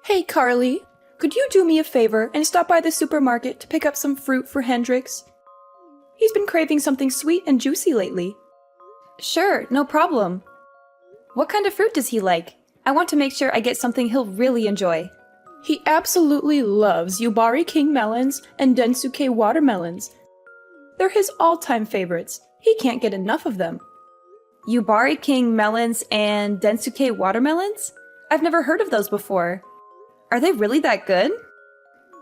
Hey, Carly, could you do me a favor and stop by the supermarket to pick up some fruit for Hendrix? He's been craving something sweet and juicy lately. Sure, no problem. What kind of fruit does he like? I want to make sure I get something he'll really enjoy. He absolutely loves Yubari King melons and Densuke watermelons. They're his all-time favorites. He can't get enough of them. Yubari King melons and Densuke watermelons? I've never heard of those before. Are they really that good?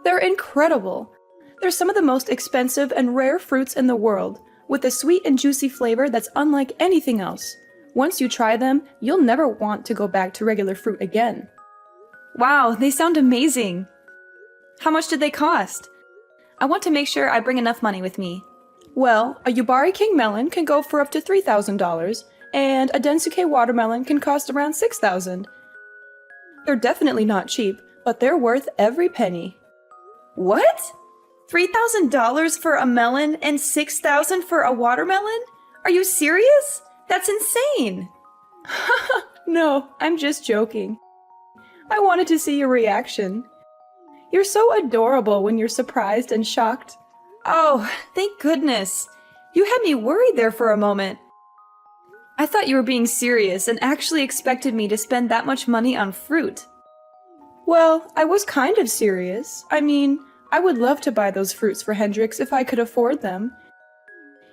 They're incredible. They're some of the most expensive and rare fruits in the world, with a sweet and juicy flavor that's unlike anything else. Once you try them, you'll never want to go back to regular fruit again. Wow, they sound amazing. How much did they cost? I want to make sure I bring enough money with me. Well, a Yubari King melon can go for up to $3,000, and a Densuke watermelon can cost around $6,000. They're definitely not cheap, but they're worth every penny. What? $3,000 for a melon and $6,000 for a watermelon? Are you serious? That's insane! No, I'm just joking. I wanted to see your reaction. You're so adorable when you're surprised and shocked. Oh, thank goodness. You had me worried there for a moment. I thought you were being serious and actually expected me to spend that much money on fruit. Well, I was kind of serious. I mean, I would love to buy those fruits for Hendrix if I could afford them.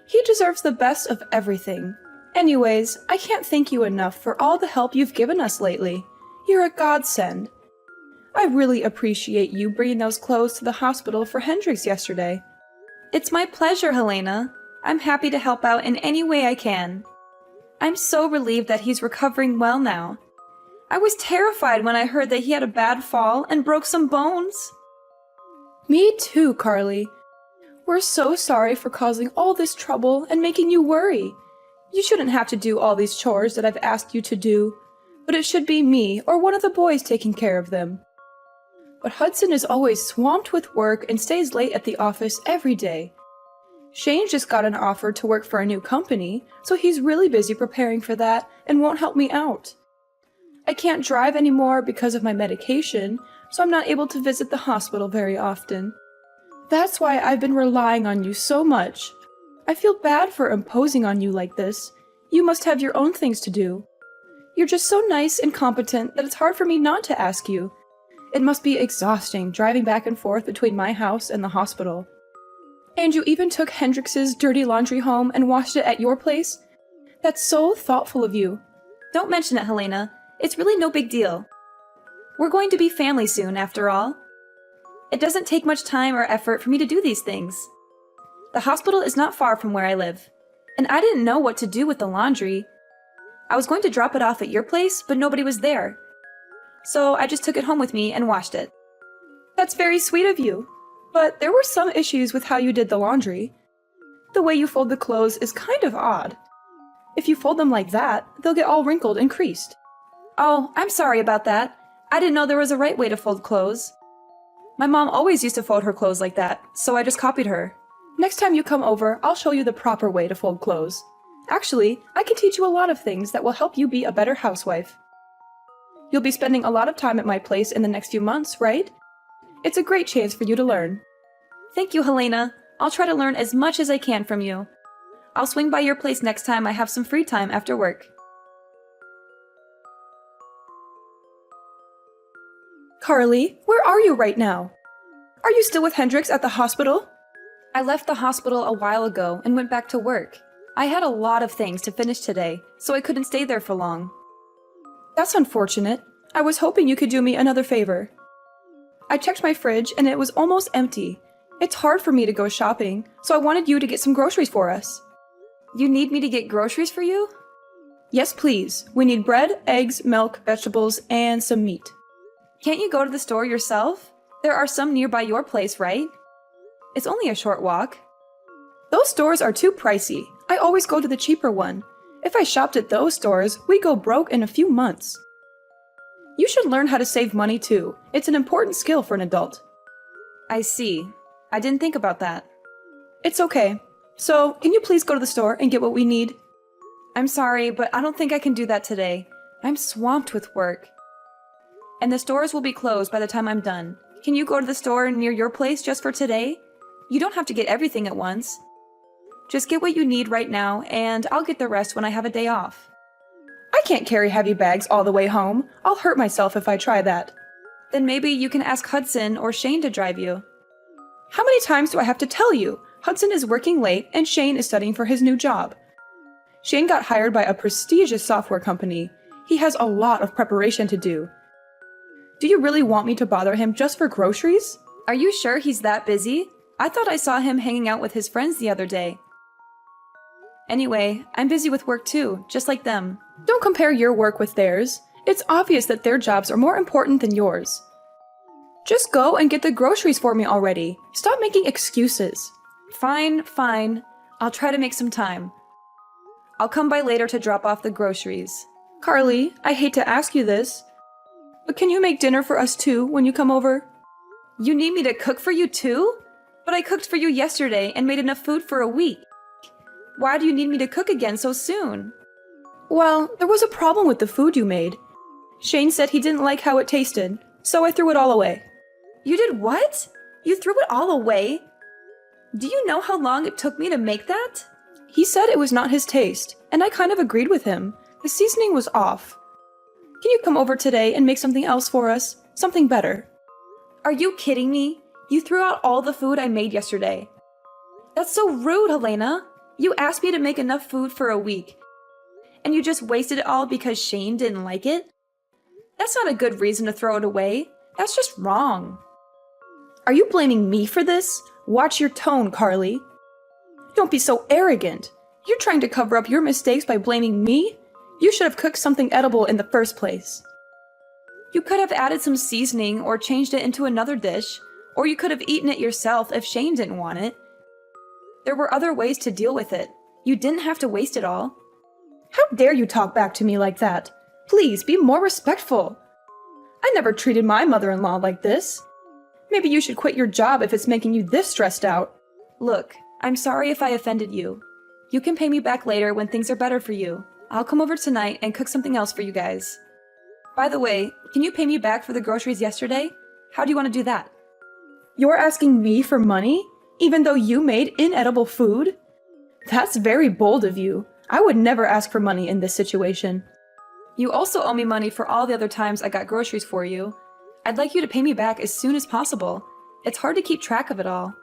He deserves the best of everything. Anyways, I can't thank you enough for all the help you've given us lately. You're a godsend. I really appreciate you bringing those clothes to the hospital for Hendrix yesterday. It's my pleasure, Helena. I'm happy to help out in any way I can. I'm so relieved that he's recovering well now. I was terrified when I heard that he had a bad fall and broke some bones. Me too, Carly. We're so sorry for causing all this trouble and making you worry. You shouldn't have to do all these chores that I've asked you to do, but it should be me or one of the boys taking care of them. But Hudson is always swamped with work and stays late at the office every day. Shane just got an offer to work for a new company, so he's really busy preparing for that and won't help me out. I can't drive anymore because of my medication, so I'm not able to visit the hospital very often. That's why I've been relying on you so much. I feel bad for imposing on you like this. You must have your own things to do. You're just so nice and competent that it's hard for me not to ask you. It must be exhausting driving back and forth between my house and the hospital. And you even took Hendrix's dirty laundry home and washed it at your place? That's so thoughtful of you. Don't mention it, Helena. It's really no big deal. We're going to be family soon, after all. It doesn't take much time or effort for me to do these things. The hospital is not far from where I live, and I didn't know what to do with the laundry. I was going to drop it off at your place, but nobody was there. So I just took it home with me and washed it. That's very sweet of you, but there were some issues with how you did the laundry. The way you fold the clothes is kind of odd. If you fold them like that, they'll get all wrinkled and creased. Oh, I'm sorry about that. I didn't know there was a right way to fold clothes. My mom always used to fold her clothes like that, so I just copied her. Next time you come over, I'll show you the proper way to fold clothes. Actually, I can teach you a lot of things that will help you be a better housewife. You'll be spending a lot of time at my place in the next few months, right? It's a great chance for you to learn. Thank you, Helena. I'll try to learn as much as I can from you. I'll swing by your place next time I have some free time after work. Carly, where are you right now? Are you still with Hendrix at the hospital? I left the hospital a while ago and went back to work. I had a lot of things to finish today, so I couldn't stay there for long. That's unfortunate. I was hoping you could do me another favor. I checked my fridge and it was almost empty. It's hard for me to go shopping, so I wanted you to get some groceries for us. You need me to get groceries for you? Yes, please. We need bread, eggs, milk, vegetables, and some meat. Can't you go to the store yourself? There are some nearby your place, right? It's only a short walk. Those stores are too pricey. I always go to the cheaper one. If I shopped at those stores, we'd go broke in a few months. You should learn how to save money too. It's an important skill for an adult. I see. I didn't think about that. It's okay. So, can you please go to the store and get what we need? I'm sorry, but I don't think I can do that today. I'm swamped with work. and the stores will be closed by the time I'm done. Can you go to the store near your place just for today? You don't have to get everything at once. Just get what you need right now, and I'll get the rest when I have a day off. I can't carry heavy bags all the way home. I'll hurt myself if I try that. Then maybe you can ask Hudson or Shane to drive you. How many times do I have to tell you? Hudson is working late and Shane is studying for his new job. Shane got hired by a prestigious software company. He has a lot of preparation to do. Do you really want me to bother him just for groceries? Are you sure he's that busy? I thought I saw him hanging out with his friends the other day. Anyway, I'm busy with work too, just like them. Don't compare your work with theirs. It's obvious that their jobs are more important than yours. Just go and get the groceries for me already. Stop making excuses. Fine, fine. I'll try to make some time. I'll come by later to drop off the groceries. Carly, I hate to ask you this, but can you make dinner for us too when you come over? You need me to cook for you too? But I cooked for you yesterday and made enough food for a week. Why do you need me to cook again so soon? Well, there was a problem with the food you made. Shane said he didn't like how it tasted, so I threw it all away. You did what? You threw it all away? Do you know how long it took me to make that? He said it was not his taste, and I kind of agreed with him. The seasoning was off. Can you come over today and make something else for us? Something better. Are you kidding me? You threw out all the food I made yesterday. That's so rude, Helena. You asked me to make enough food for a week, and you just wasted it all because Shane didn't like it? That's not a good reason to throw it away. That's just wrong. Are you blaming me for this? Watch your tone, Carly. Don't be so arrogant. You're trying to cover up your mistakes by blaming me? You should have cooked something edible in the first place. You could have added some seasoning or changed it into another dish, or you could have eaten it yourself if Shane didn't want it. There were other ways to deal with it. You didn't have to waste it all. How dare you talk back to me like that? Please be more respectful. I never treated my mother-in-law like this. Maybe you should quit your job if it's making you this stressed out. Look, I'm sorry if I offended you. You can pay me back later when things are better for you. I'll come over tonight and cook something else for you guys. By the way, can you pay me back for the groceries yesterday? How do you want to do that? You're asking me for money, even though you made inedible food? That's very bold of you. I would never ask for money in this situation. You also owe me money for all the other times I got groceries for you. I'd like you to pay me back as soon as possible. It's hard to keep track of it all.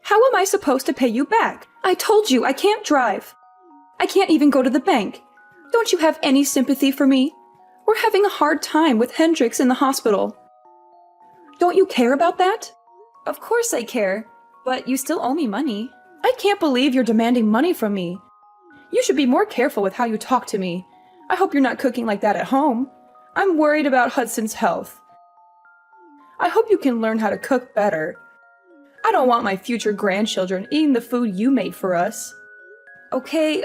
How am I supposed to pay you back? I told you I can't drive. I can't even go to the bank. Don't you have any sympathy for me? We're having a hard time with Hendrix in the hospital. Don't you care about that? Of course I care, but you still owe me money. I can't believe you're demanding money from me. You should be more careful with how you talk to me. I hope you're not cooking like that at home. I'm worried about Hudson's health. I hope you can learn how to cook better. I don't want my future grandchildren eating the food you made for us. Okay,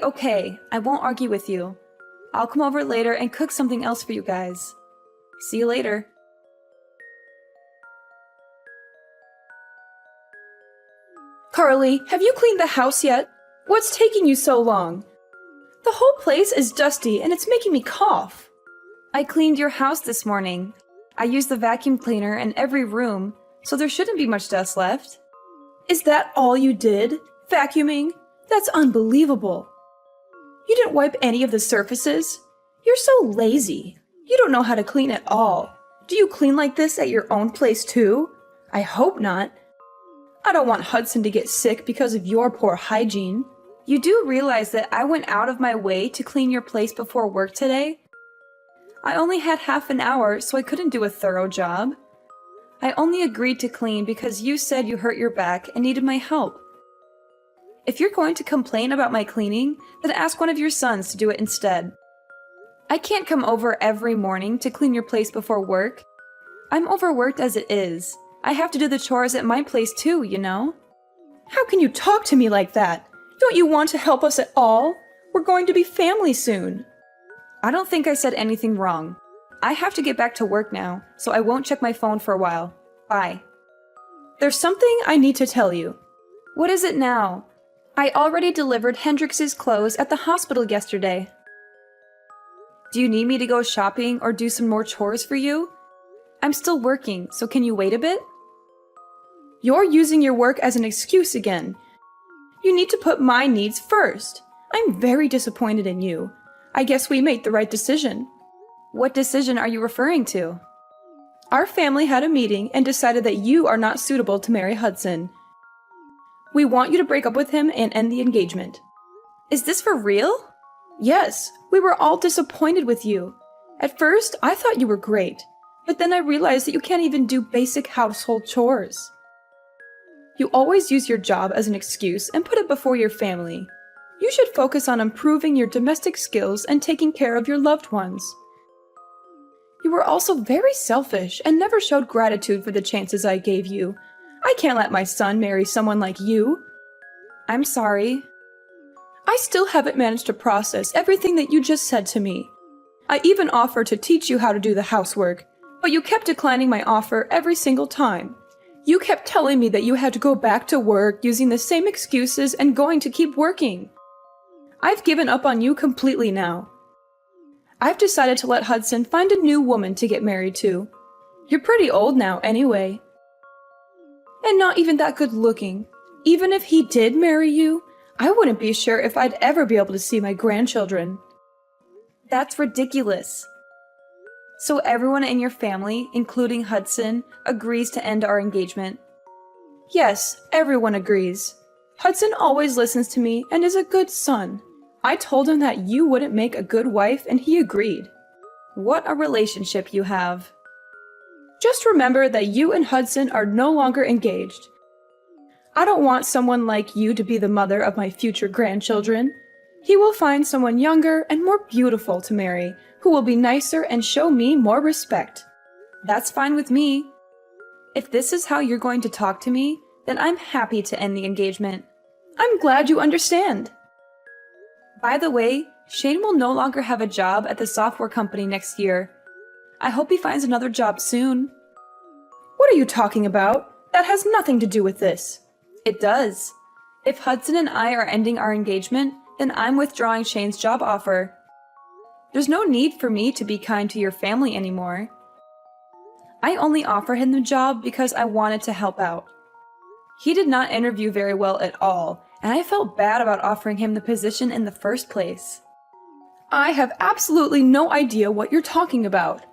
I won't argue with you. I'll come over later and cook something else for you guys. See you later. Carly, have you cleaned the house yet? What's taking you so long? The whole place is dusty and it's making me cough. I cleaned your house this morning. I used the vacuum cleaner in every room, so there shouldn't be much dust left. Is that all you did? Vacuuming? That's unbelievable. You didn't wipe any of the surfaces? You're so lazy. You don't know how to clean at all. Do you clean like this at your own place too? I hope not. I don't want Hudson to get sick because of your poor hygiene. You do realize that I went out of my way to clean your place before work today? I only had half an hour, so I couldn't do a thorough job. I only agreed to clean because you said you hurt your back and needed my help. If you're going to complain about my cleaning, then ask one of your sons to do it instead. I can't come over every morning to clean your place before work. I'm overworked as it is. I have to do the chores at my place too, you know? How can you talk to me like that? Don't you want to help us at all? We're going to be family soon. I don't think I said anything wrong. I have to get back to work now, so I won't check my phone for a while. Bye. There's something I need to tell you. What is it now? I already delivered Hendrix's clothes at the hospital yesterday. Do you need me to go shopping or do some more chores for you? I'm still working, so can you wait a bit? You're using your work as an excuse again. You need to put my needs first. I'm very disappointed in you. I guess we made the right decision. What decision are you referring to? Our family had a meeting and decided that you are not suitable to marry Hudson. We want you to break up with him and end the engagement. Is this for real? Yes, we were all disappointed with you. At first, I thought you were great, but then I realized that you can't even do basic household chores. You always use your job as an excuse and put it before your family. You should focus on improving your domestic skills and taking care of your loved ones. You were also very selfish and never showed gratitude for the chances I gave you. I can't let my son marry someone like you. I'm sorry. I still haven't managed to process everything that you just said to me. I even offered to teach you how to do the housework, but you kept declining my offer every single time. You kept telling me that you had to go back to work using the same excuses and going to keep working. I've given up on you completely now. I've decided to let Hudson find a new woman to get married to. You're pretty old now anyway. And not even that good looking. Even if he did marry you, I wouldn't be sure if I'd ever be able to see my grandchildren. That's ridiculous. So everyone in your family, including Hudson, agrees to end our engagement? Yes, everyone agrees. Hudson always listens to me and is a good son. I told him that you wouldn't make a good wife and he agreed. What a relationship you have. Just remember that you and Hudson are no longer engaged. I don't want someone like you to be the mother of my future grandchildren. He will find someone younger and more beautiful to marry, who will be nicer and show me more respect. That's fine with me. If this is how you're going to talk to me, then I'm happy to end the engagement. I'm glad you understand. By the way, Shane will no longer have a job at the software company next year. I hope he finds another job soon. What are you talking about? That has nothing to do with this. It does. If Hudson and I are ending our engagement, then I'm withdrawing Shane's job offer. There's no need for me to be kind to your family anymore. I only offered him the job because I wanted to help out. He did not interview very well at all, and I felt bad about offering him the position in the first place. I have absolutely no idea what you're talking about.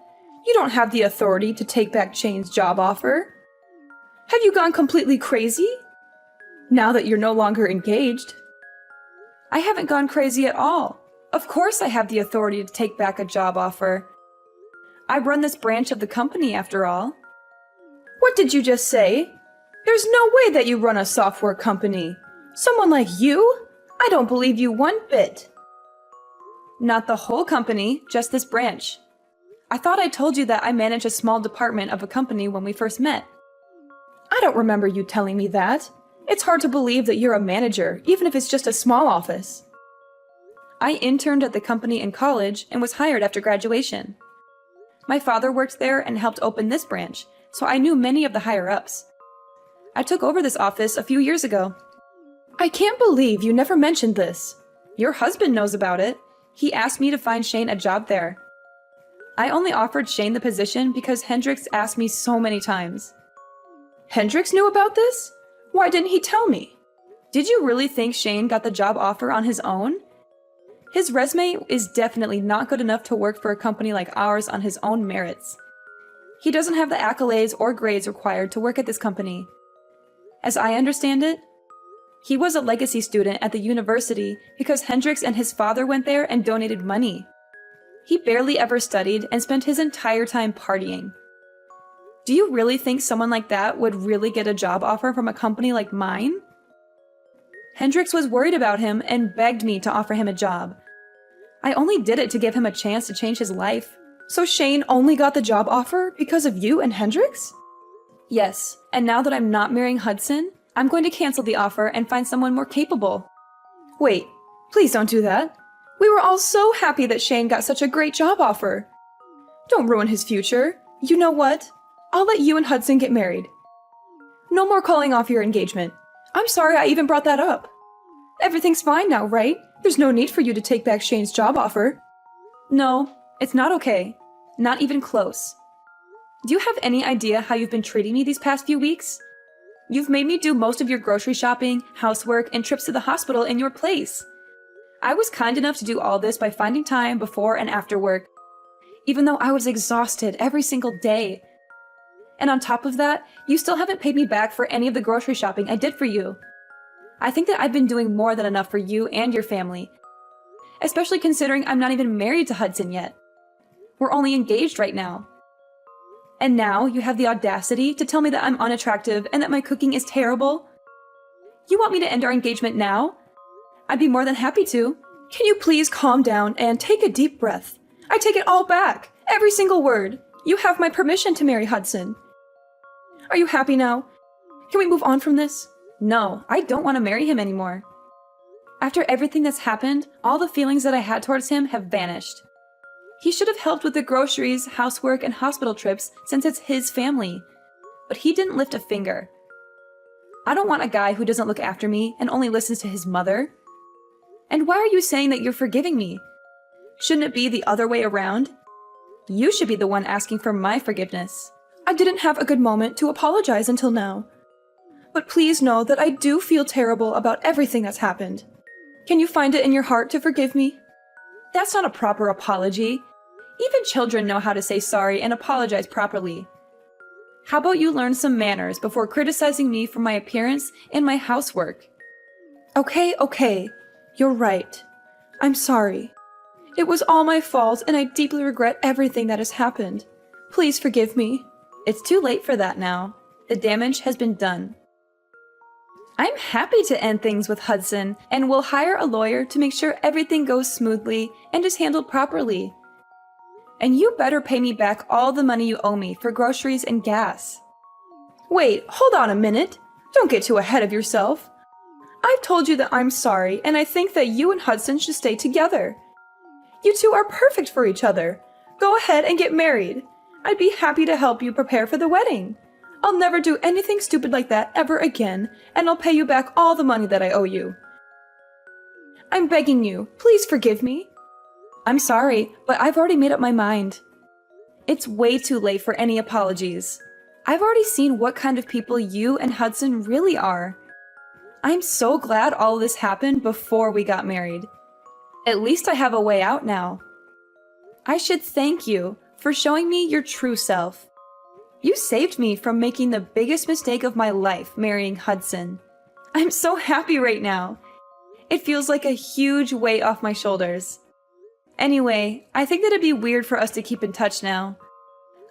You don't have the authority to take back Shane's job offer. Have you gone completely crazy? Now that you're no longer engaged. I haven't gone crazy at all. Of course I have the authority to take back a job offer. I run this branch of the company after all. What did you just say? There's no way that you run a software company. Someone like you? I don't believe you one bit. Not the whole company, just this branch. I thought I told you that I manage a small department of a company when we first met. I don't remember you telling me that. It's hard to believe that you're a manager, even if it's just a small office. I interned at the company in college and was hired after graduation. My father worked there and helped open this branch, so I knew many of the higher-ups. I took over this office a few years ago. I can't believe you never mentioned this. Your husband knows about it. He asked me to find Shane a job there. I only offered Shane the position because Hendrix asked me so many times. Hendrix knew about this? Why didn't he tell me? Did you really think Shane got the job offer on his own? His resume is definitely not good enough to work for a company like ours on his own merits. He doesn't have the accolades or grades required to work at this company. As I understand it, he was a legacy student at the university because Hendrix and his father went there and donated money. He barely ever studied and spent his entire time partying. Do you really think someone like that would really get a job offer from a company like mine? Hendrix was worried about him and begged me to offer him a job. I only did it to give him a chance to change his life. So Shane only got the job offer because of you and Hendrix? Yes, and now that I'm not marrying Hudson, I'm going to cancel the offer and find someone more capable. Wait, please don't do that. We were all so happy that Shane got such a great job offer. Don't ruin his future. You know what? I'll let you and Hudson get married. No more calling off your engagement. I'm sorry I even brought that up. Everything's fine now, right? There's no need for you to take back Shane's job offer. No, it's not okay. Not even close. Do you have any idea how you've been treating me these past few weeks? You've made me do most of your grocery shopping, housework, and trips to the hospital in your place. I was kind enough to do all this by finding time before and after work, even though I was exhausted every single day. And on top of that, you still haven't paid me back for any of the grocery shopping I did for you. I think that I've been doing more than enough for you and your family, especially considering I'm not even married to Hudson yet. We're only engaged right now. And now you have the audacity to tell me that I'm unattractive and that my cooking is terrible? You want me to end our engagement now? I'd be more than happy to. Can you please calm down and take a deep breath? I take it all back, every single word. You have my permission to marry Hudson. Are you happy now? Can we move on from this? No, I don't want to marry him anymore. After everything that's happened, all the feelings that I had towards him have vanished. He should have helped with the groceries, housework, and hospital trips since it's his family. But he didn't lift a finger. I don't want a guy who doesn't look after me and only listens to his mother. And why are you saying that you're forgiving me? Shouldn't it be the other way around? You should be the one asking for my forgiveness. I didn't have a good moment to apologize until now. But please know that I do feel terrible about everything that's happened. Can you find it in your heart to forgive me? That's not a proper apology. Even children know how to say sorry and apologize properly. How about you learn some manners before criticizing me for my appearance and my housework? Okay. You're right. I'm sorry. It was all my fault, and I deeply regret everything that has happened. Please forgive me. It's too late for that now. The damage has been done. I'm happy to end things with Hudson, and will hire a lawyer to make sure everything goes smoothly and is handled properly. And you better pay me back all the money you owe me for groceries and gas. Wait, hold on a minute. Don't get too ahead of yourself. I've told you that I'm sorry, and I think that you and Hudson should stay together. You two are perfect for each other. Go ahead and get married. I'd be happy to help you prepare for the wedding. I'll never do anything stupid like that ever again, and I'll pay you back all the money that I owe you. I'm begging you, please forgive me. I'm sorry, but I've already made up my mind. It's way too late for any apologies. I've already seen what kind of people you and Hudson really are. I'm so glad all this happened before we got married. At least I have a way out now. I should thank you for showing me your true self. You saved me from making the biggest mistake of my life, marrying Hudson. I'm so happy right now. It feels like a huge weight off my shoulders. Anyway, I think that it'd be weird for us to keep in touch now.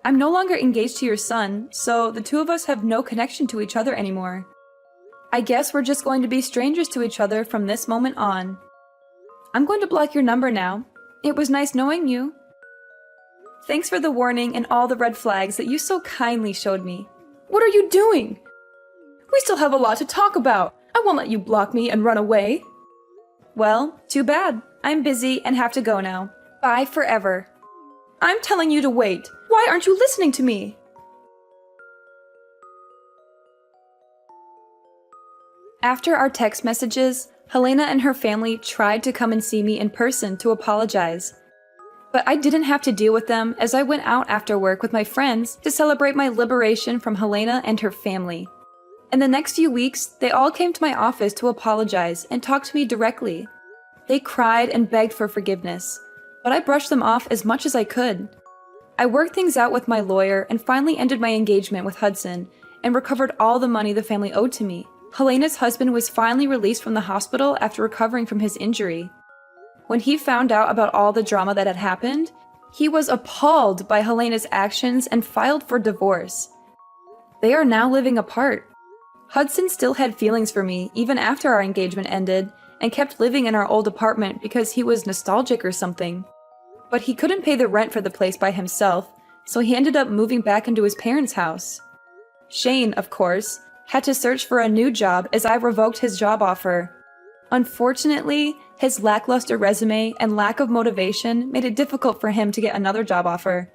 I'm no longer engaged to your son, so the two of us have no connection to each other anymore. I guess we're just going to be strangers to each other from this moment on. I'm going to block your number now. It was nice knowing you. Thanks for the warning and all the red flags that you so kindly showed me. What are you doing? We still have a lot to talk about. I won't let you block me and run away. Well, too bad. I'm busy and have to go now. Bye forever. I'm telling you to wait. Why aren't you listening to me? After our text messages, Helena and her family tried to come and see me in person to apologize. But I didn't have to deal with them as I went out after work with my friends to celebrate my liberation from Helena and her family. In the next few weeks, they all came to my office to apologize and talk to me directly. They cried and begged for forgiveness, but I brushed them off as much as I could. I worked things out with my lawyer and finally ended my engagement with Hudson and recovered all the money the family owed to me. Helena's husband was finally released from the hospital after recovering from his injury. When he found out about all the drama that had happened, he was appalled by Helena's actions and filed for divorce. They are now living apart. Hudson still had feelings for me even after our engagement ended and kept living in our old apartment because he was nostalgic or something. But he couldn't pay the rent for the place by himself, so he ended up moving back into his parents' house. Shane, of course, had to search for a new job as I revoked his job offer. Unfortunately, his lackluster resume and lack of motivation made it difficult for him to get another job offer.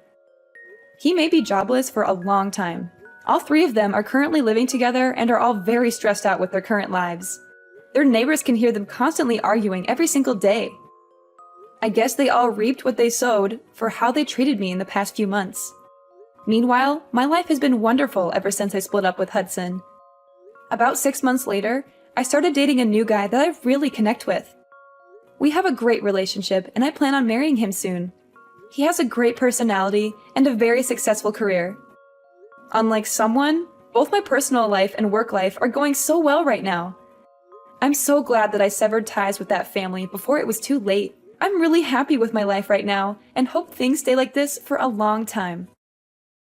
He may be jobless for a long time. All three of them are currently living together and are all very stressed out with their current lives. Their neighbors can hear them constantly arguing every single day. I guess they all reaped what they sowed for how they treated me in the past few months. Meanwhile, my life has been wonderful ever since I split up with Hudson. About 6 months later, I started dating a new guy that I really connect with. We have a great relationship, and I plan on marrying him soon. He has a great personality and a very successful career. Unlike someone, both my personal life and work life are going so well right now. I'm so glad that I severed ties with that family before it was too late. I'm really happy with my life right now and hope things stay like this for a long time.